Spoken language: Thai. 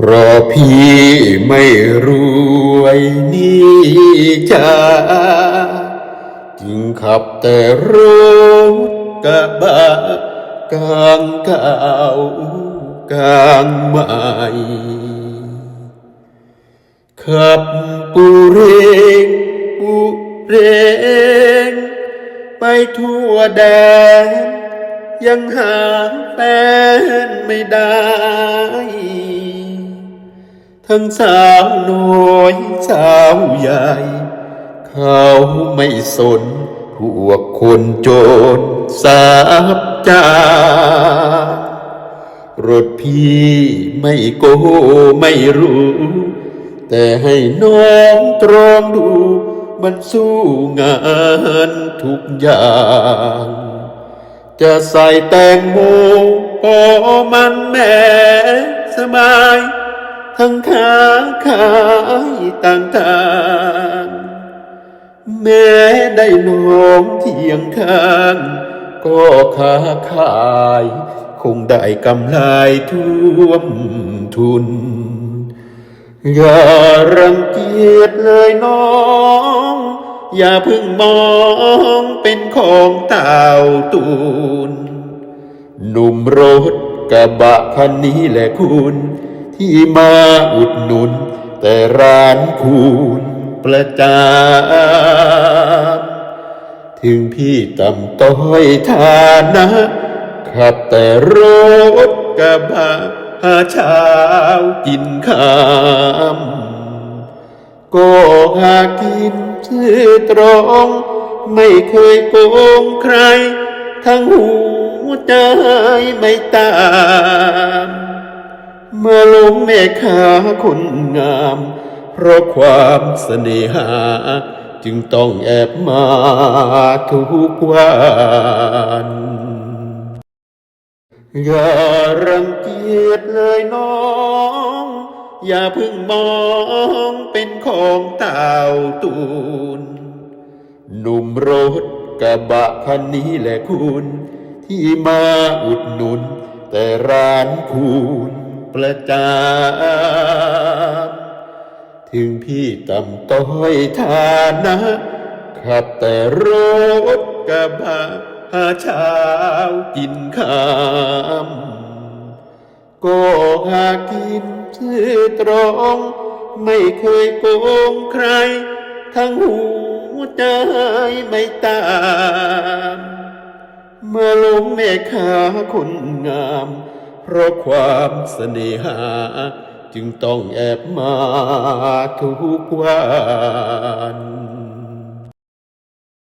รอพี่ไม่รวยนี่จ้าจึงขับแต่รถกระบะกลางเก่ากลางใหม่ขับปูเรงปูเรงไปทั่วแดนยังหาแฟนไม่ได้ทั้งสาวน้อยสาวใหญ่เขาไม่สนพวกคนโจรสาบจ้ารถพี่ไม่โกไม่รู้แต่ให้น้องตรองดูมันสู้งานทุกอย่างจะใส่แตงโมก็มันแม่สบายทั้งขาขายต่างๆแม้ได้น้องเที่ยงข้างก็ค้าขายคงได้กำไรท่วมทุนอย่ารังเกียจเลยน้องอย่าเพิ่งมองเป็นของเต่าตูนหนุ่มรถกระบะคันนี้แหละคุณที่มาอุดหนุนแต่ร้านคุณประจำถึงพี่ต่ำต้อยฐานะขับแต่รถกระบะหาเช้ากินค่ำก็หากินซื่อตรงไม่เคยโกงใครทั้งหัวใจไม่ตามเมื่อลงแม่ค้าคนงามเพราะความเสน่หาจึงต้องแอบมาทุกวันอย่ารังเกียจเลยน้องอย่าเพิ่งมองเป็นของเต่าตูนหนุ่มรถกระบะคันนี้แหละคุณที่มาอุดหนุนแต่ร้านคุณประจำถึงพี่ต่ำต้อยฐานะขับแต่รถกระบะหาเช้ากินค่ำก็หากินซื่อตรงไม่เคยโกงใครทั้งหัวใจไม่ตามเมื่อลงแม่ค้าคนงามเพราะความเสน่หาจึงต้องแอบมาทุกวัน